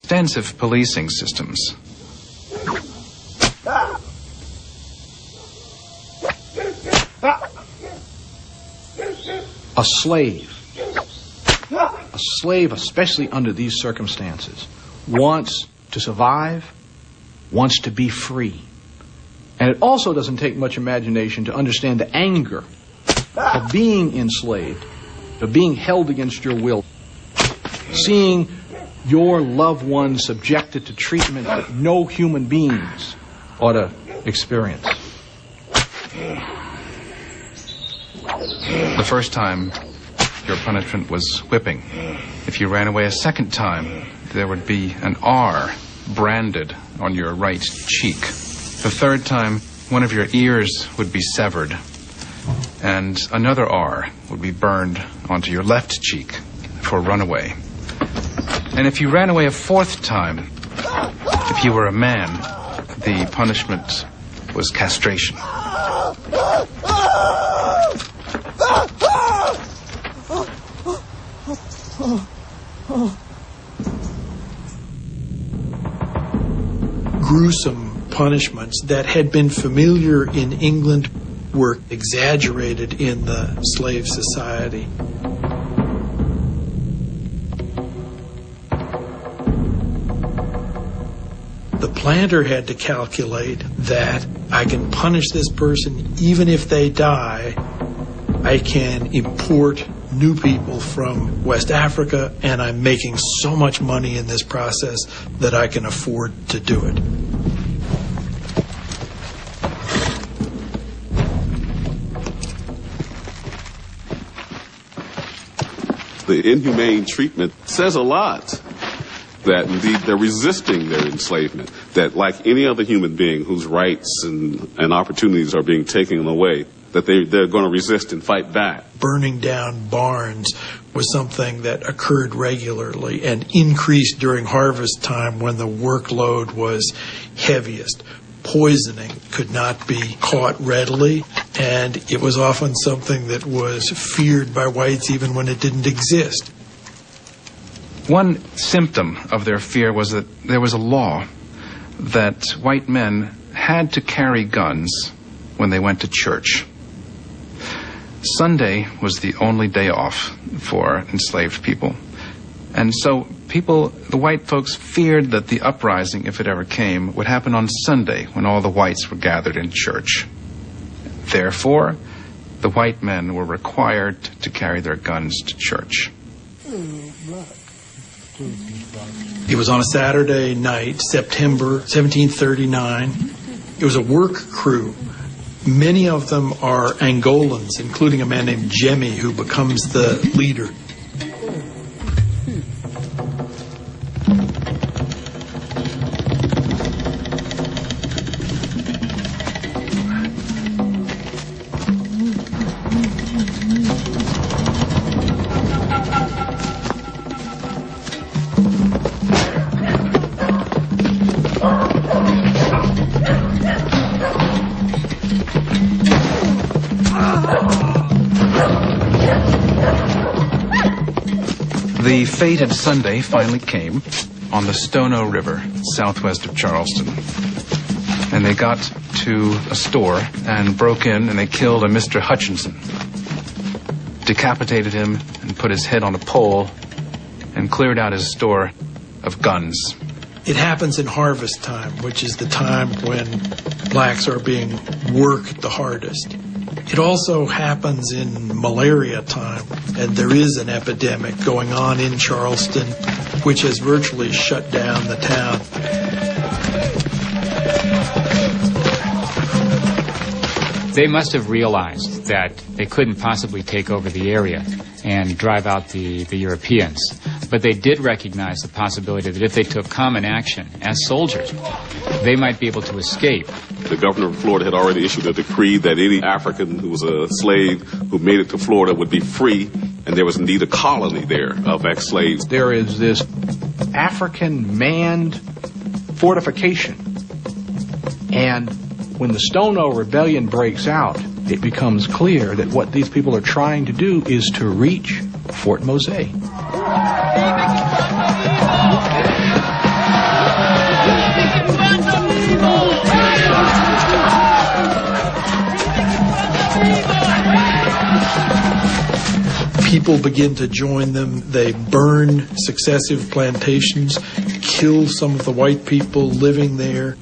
extensive policing systems. A slave, especially under these circumstances, wants to survive, wants to be free. And it also doesn't take much imagination to understand the anger of being enslaved, of being held against your will, seeing your loved one subjected to treatment that no human beings ought to experience. The first time, your punishment was whipping. If you ran away a second time, there would be an R branded on your right cheek. The third time, one of your ears would be severed, and another R would be burned onto your left cheek for runaway. And if you ran away a fourth time, if you were a man, the punishment was castration. Gruesome punishments that had been familiar in England were exaggerated in the slave society. The planter had to calculate that I can punish this person even if they die. I can import new people from West Africa, and I'm making so much money in this process that I can afford to do it. The inhumane treatment says a lot. That indeed they're resisting their enslavement, that like any other human being whose rights and opportunities are being taken away, that they're going to resist and fight back. Burning down barns was something that occurred regularly and increased during harvest time when the workload was heaviest. Poisoning could not be caught readily, and it was often something that was feared by whites even when it didn't exist. One symptom of their fear was that there was a law that white men had to carry guns when they went to church. Sunday was the only day off for enslaved people. And so the white folks feared that the uprising, if it ever came, would happen on Sunday when all the whites were gathered in church. Therefore, the white men were required to carry their guns to church. It was on a Saturday night, September 1739. It was a work crew. Many of them are Angolans, including a man named Jemmy, who becomes the leader. The fated Sunday finally came on the Stono River, southwest of Charleston. And they got to a store and broke in and they killed a Mr. Hutchinson, decapitated him and put his head on a pole and cleared out his store of guns. It happens in harvest time, which is the time when blacks are being worked the hardest. It also happens in malaria time, and there is an epidemic going on in Charleston, which has virtually shut down the town. They must have realized that they couldn't possibly take over the area and drive out the Europeans. But they did recognize the possibility that if they took common action as soldiers, they might be able to escape. The governor of Florida had already issued a decree that any African who was a slave who made it to Florida would be free, and there was indeed a colony there of ex-slaves. There is this African manned fortification, and when the Stono rebellion breaks out, it becomes clear that what these people are trying to do is to reach Fort Mose. people begin to join them. They burn successive plantations, kill some of the white people living there,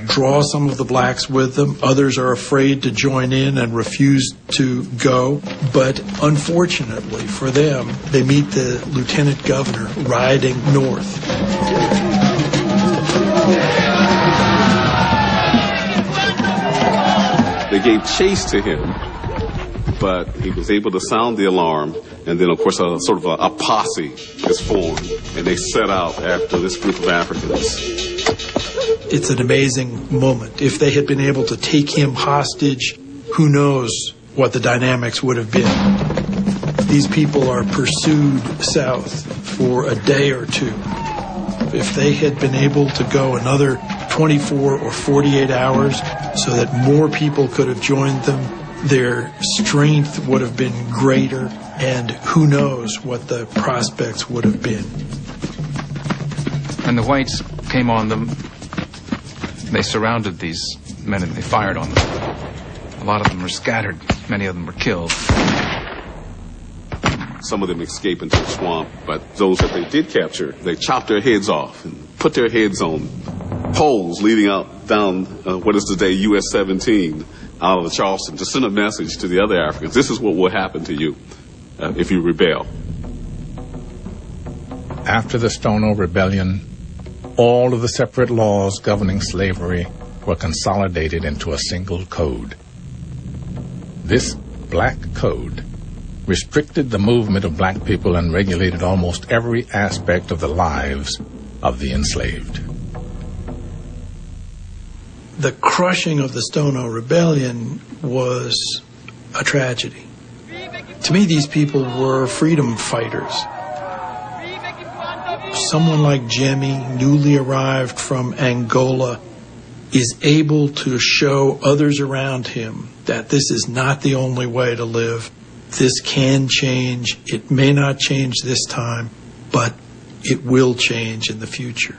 draw some of the blacks with them. Others are afraid to join in and refuse to go. But unfortunately for them, they meet the lieutenant governor riding north. They gave chase to him, but he was able to sound the alarm, and then, of course, a posse is formed, and they set out after this group of Africans. It's an amazing moment. If they had been able to take him hostage, who knows what the dynamics would have been. These people are pursued south for a day or two. If they had been able to go another 24 or 48 hours so that more people could have joined them, their strength would have been greater, and who knows what the prospects would have been. And the whites came on them. They surrounded these men and they fired on them. A lot of them were scattered. Many of them were killed. Some of them escaped into the swamp, but those that they did capture, they chopped their heads off and put their heads on poles leading out down what is today US 17 out of Charleston to send a message to the other Africans. This is what will happen to you if you rebel. After the Stono Rebellion, all of the separate laws governing slavery were consolidated into a single code. This black code restricted the movement of black people and regulated almost every aspect of the lives of the enslaved. The crushing of the Stono Rebellion was a tragedy. To me, these people were freedom fighters. Someone like Jimmy, newly arrived from Angola, is able to show others around him that this is not the only way to live. This can change. It may not change this time, but it will change in the future.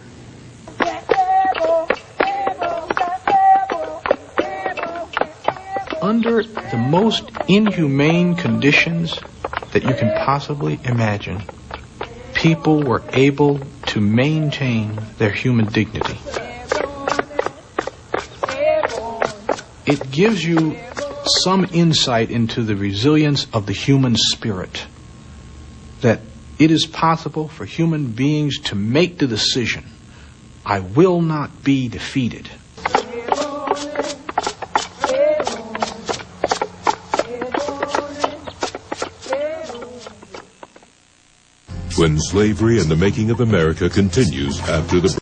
Under the most inhumane conditions that you can possibly imagine, people were able to maintain their human dignity. It gives you some insight into the resilience of the human spirit, that it is possible for human beings to make the decision, I will not be defeated. When Slavery and the Making of America continues after the